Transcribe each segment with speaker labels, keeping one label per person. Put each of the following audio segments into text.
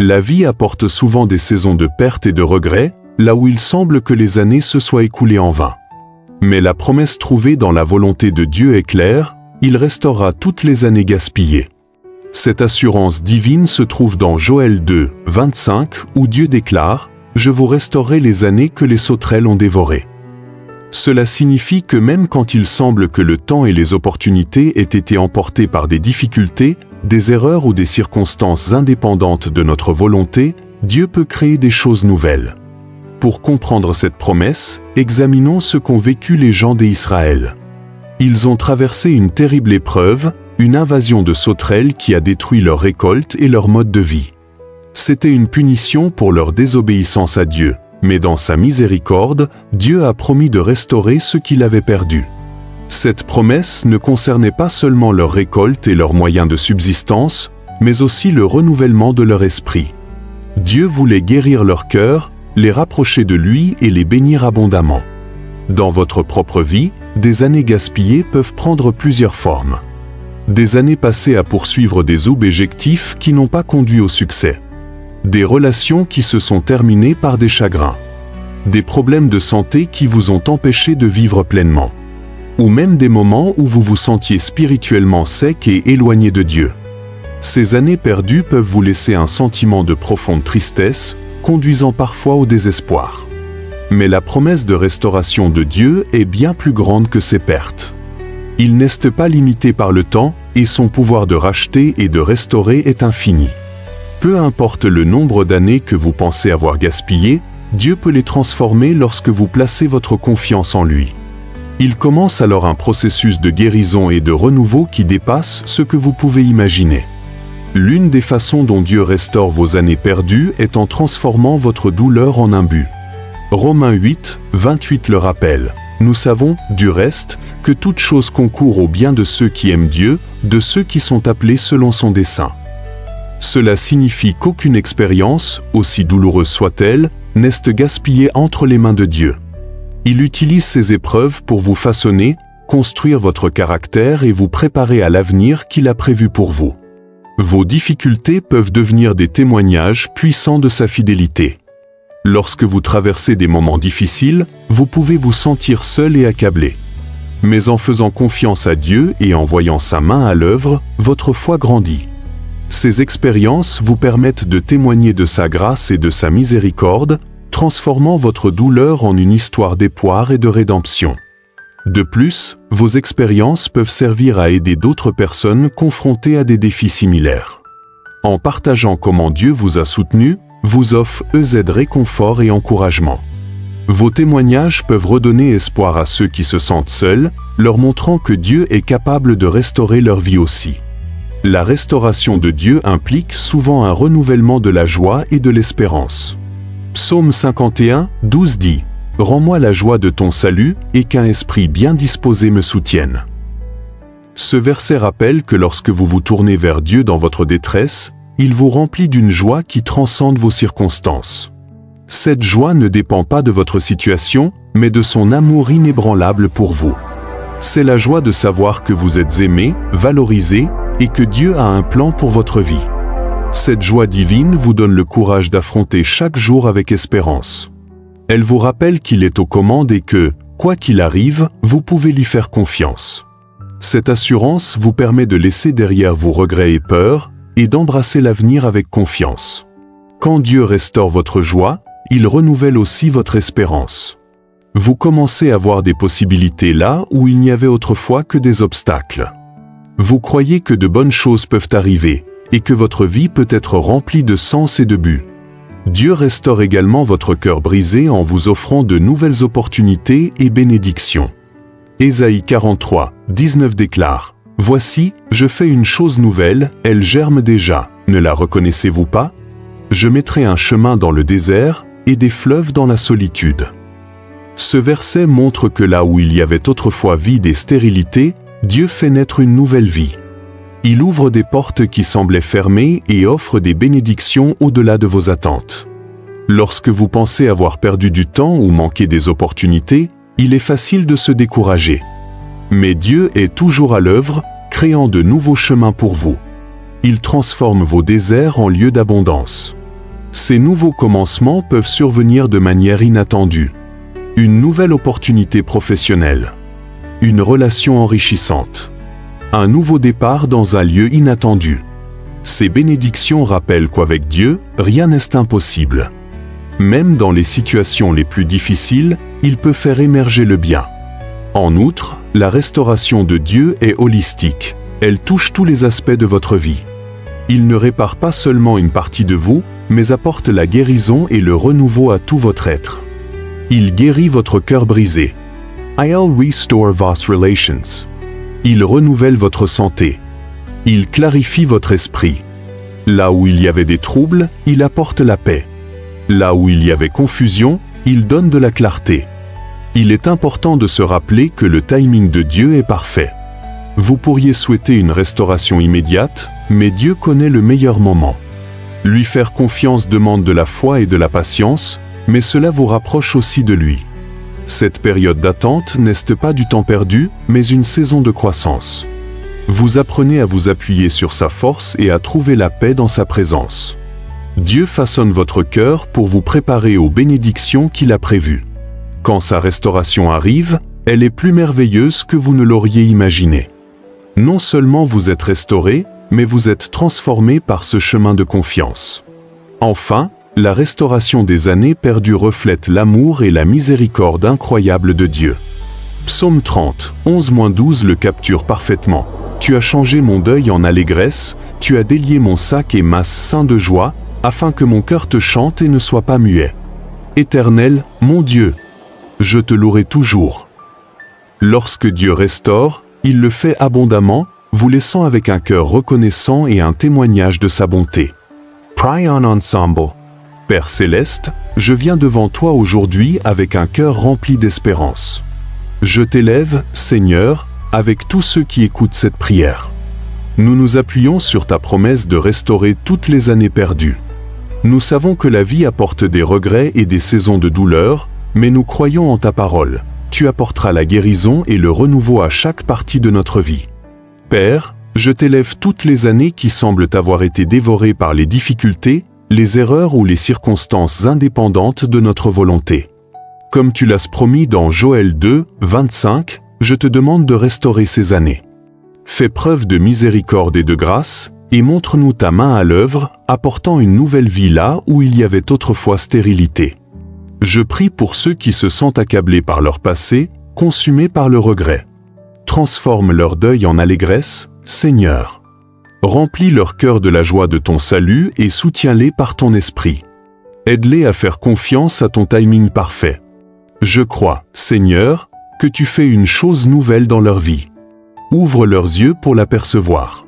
Speaker 1: La vie apporte souvent des saisons de perte et de regret, là où il semble que les années se soient écoulées en vain. Mais la promesse trouvée dans la volonté de Dieu est claire, il restaurera toutes les années gaspillées. Cette assurance divine se trouve dans Joël 2, 25, où Dieu déclare « Je vous restaurerai les années que les sauterelles ont dévorées ». Cela signifie que même quand il semble que le temps et les opportunités aient été emportés par des difficultés, des erreurs ou des circonstances indépendantes de notre volonté, Dieu peut créer des choses nouvelles. Pour comprendre cette promesse, examinons ce qu'ont vécu les gens d'Israël. Ils ont traversé une terrible épreuve, une invasion de sauterelles qui a détruit leur récolte et leur mode de vie. C'était une punition pour leur désobéissance à Dieu, mais dans sa miséricorde, Dieu a promis de restaurer ce qu'il avait perdu. Cette promesse ne concernait pas seulement leur récolte et leurs moyens de subsistance, mais aussi le renouvellement de leur esprit. Dieu voulait guérir leur cœur, les rapprocher de lui et les bénir abondamment. Dans votre propre vie, des années gaspillées peuvent prendre plusieurs formes. Des années passées à poursuivre des objectifs qui n'ont pas conduit au succès. Des relations qui se sont terminées par des chagrins. Des problèmes de santé qui vous ont empêché de vivre pleinement. Ou même des moments où vous vous sentiez spirituellement sec et éloigné de Dieu. Ces années perdues peuvent vous laisser un sentiment de profonde tristesse, conduisant parfois au désespoir. Mais la promesse de restauration de Dieu est bien plus grande que ces pertes. Il n'est pas limité par le temps, et son pouvoir de racheter et de restaurer est infini. Peu importe le nombre d'années que vous pensez avoir gaspillées, Dieu peut les transformer lorsque vous placez votre confiance en lui. Il commence alors un processus de guérison et de renouveau qui dépasse ce que vous pouvez imaginer. L'une des façons dont Dieu restaure vos années perdues est en transformant votre douleur en un but. Romains 8, 28 le rappelle. Nous savons, du reste, que toute chose concourt au bien de ceux qui aiment Dieu, de ceux qui sont appelés selon son dessein. Cela signifie qu'aucune expérience, aussi douloureuse soit-elle, n'est gaspillée entre les mains de Dieu. Il utilise ces épreuves pour vous façonner, construire votre caractère et vous préparer à l'avenir qu'il a prévu pour vous. Vos difficultés peuvent devenir des témoignages puissants de sa fidélité. Lorsque vous traversez des moments difficiles, vous pouvez vous sentir seul et accablé. Mais en faisant confiance à Dieu et en voyant sa main à l'œuvre, votre foi grandit. Ces expériences vous permettent de témoigner de sa grâce et de sa miséricorde, transformant votre douleur en une histoire d'espoir et de rédemption. De plus, vos expériences peuvent servir à aider d'autres personnes confrontées à des défis similaires. En partageant comment Dieu vous a soutenu, vous offre réconfort et encouragement. Vos témoignages peuvent redonner espoir à ceux qui se sentent seuls, leur montrant que Dieu est capable de restaurer leur vie aussi. La restauration de Dieu implique souvent un renouvellement de la joie et de l'espérance. Psaume 51, 12 dit « Rends-moi la joie de ton salut et qu'un esprit bien disposé me soutienne. » Ce verset rappelle que lorsque vous vous tournez vers Dieu dans votre détresse, il vous remplit d'une joie qui transcende vos circonstances. Cette joie ne dépend pas de votre situation, mais de son amour inébranlable pour vous. C'est la joie de savoir que vous êtes aimé, valorisé, et que Dieu a un plan pour votre vie. Cette joie divine vous donne le courage d'affronter chaque jour avec espérance. Elle vous rappelle qu'il est aux commandes et que, quoi qu'il arrive, vous pouvez lui faire confiance. Cette assurance vous permet de laisser derrière vos regrets et peurs, et d'embrasser l'avenir avec confiance. Quand Dieu restaure votre joie, il renouvelle aussi votre espérance. Vous commencez à voir des possibilités là où il n'y avait autrefois que des obstacles. Vous croyez que de bonnes choses peuvent arriver, et que votre vie peut être remplie de sens et de but. Dieu restaure également votre cœur brisé en vous offrant de nouvelles opportunités et bénédictions. Ésaïe 43, 19 déclare « Voici, je fais une chose nouvelle, elle germe déjà, ne la reconnaissez-vous pas? Je mettrai un chemin dans le désert et des fleuves dans la solitude. » Ce verset montre que là où il y avait autrefois vide et stérilité, Dieu fait naître une nouvelle vie. Il ouvre des portes qui semblaient fermées et offre des bénédictions au-delà de vos attentes. Lorsque vous pensez avoir perdu du temps ou manqué des opportunités, il est facile de se décourager. Mais Dieu est toujours à l'œuvre, créant de nouveaux chemins pour vous. Il transforme vos déserts en lieux d'abondance. Ces nouveaux commencements peuvent survenir de manière inattendue. Une nouvelle opportunité professionnelle. Une relation enrichissante. Un nouveau départ dans un lieu inattendu. Ces bénédictions rappellent qu'avec Dieu, rien n'est impossible. Même dans les situations les plus difficiles, il peut faire émerger le bien. En outre, la restauration de Dieu est holistique. Elle touche tous les aspects de votre vie. Il ne répare pas seulement une partie de vous, mais apporte la guérison et le renouveau à tout votre être. Il guérit votre cœur brisé. I'll restore vos relations. Il renouvelle votre santé. Il clarifie votre esprit. Là où il y avait des troubles, il apporte la paix. Là où il y avait confusion, il donne de la clarté. Il est important de se rappeler que le timing de Dieu est parfait. Vous pourriez souhaiter une restauration immédiate, mais Dieu connaît le meilleur moment. Lui faire confiance demande de la foi et de la patience, mais cela vous rapproche aussi de lui. Cette période d'attente n'est pas du temps perdu, mais une saison de croissance. Vous apprenez à vous appuyer sur sa force et à trouver la paix dans sa présence. Dieu façonne votre cœur pour vous préparer aux bénédictions qu'il a prévues. Quand sa restauration arrive, elle est plus merveilleuse que vous ne l'auriez imaginé. Non seulement vous êtes restauré, mais vous êtes transformé par ce chemin de confiance. Enfin, la restauration des années perdues reflète l'amour et la miséricorde incroyable de Dieu. Psaume 30, 11-12 le capture parfaitement. Tu as changé mon deuil en allégresse, tu as délié mon sac et masse sein de joie, afin que mon cœur te chante et ne soit pas muet. Éternel, mon Dieu, je te louerai toujours. Lorsque Dieu restaure, il le fait abondamment, vous laissant avec un cœur reconnaissant et un témoignage de sa bonté. Pray on ensemble. Père Céleste, je viens devant toi aujourd'hui avec un cœur rempli d'espérance. Je t'élève, Seigneur, avec tous ceux qui écoutent cette prière. Nous nous appuyons sur ta promesse de restaurer toutes les années perdues. Nous savons que la vie apporte des regrets et des saisons de douleur, mais nous croyons en ta parole. Tu apporteras la guérison et le renouveau à chaque partie de notre vie. Père, je t'élève toutes les années qui semblent avoir été dévorées par les difficultés, les erreurs ou les circonstances indépendantes de notre volonté. Comme tu l'as promis dans Joël 2, 25, je te demande de restaurer ces années. Fais preuve de miséricorde et de grâce, et montre-nous ta main à l'œuvre, apportant une nouvelle vie là où il y avait autrefois stérilité. Je prie pour ceux qui se sentent accablés par leur passé, consumés par le regret. Transforme leur deuil en allégresse, Seigneur. Remplis leur cœur de la joie de ton salut et soutiens-les par ton esprit. Aide-les à faire confiance à ton timing parfait. Je crois, Seigneur, que tu fais une chose nouvelle dans leur vie. Ouvre leurs yeux pour l'apercevoir.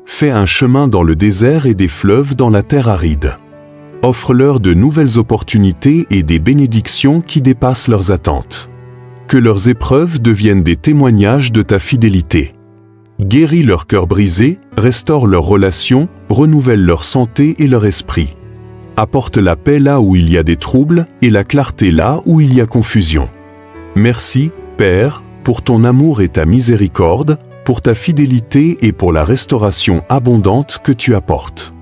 Speaker 1: Fais un chemin dans le désert et des fleuves dans la terre aride. Offre-leur de nouvelles opportunités et des bénédictions qui dépassent leurs attentes. Que leurs épreuves deviennent des témoignages de ta fidélité. Guéris leur cœur brisé, restaure leurs relations, renouvelle leur santé et leur esprit. Apporte la paix là où il y a des troubles et la clarté là où il y a confusion. Merci, Père, pour ton amour et ta miséricorde, pour ta fidélité et pour la restauration abondante que tu apportes.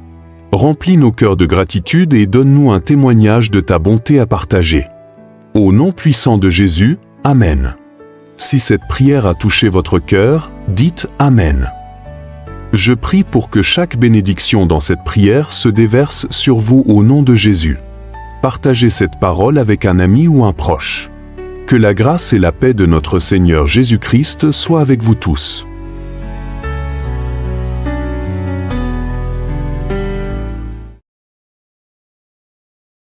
Speaker 1: Remplis nos cœurs de gratitude et donne-nous un témoignage de ta bonté à partager. Au nom puissant de Jésus, Amen. Si cette prière a touché votre cœur, dites Amen. Je prie pour que chaque bénédiction dans cette prière se déverse sur vous au nom de Jésus. Partagez cette parole avec un ami ou un proche. Que la grâce et la paix de notre Seigneur Jésus-Christ soient avec vous tous.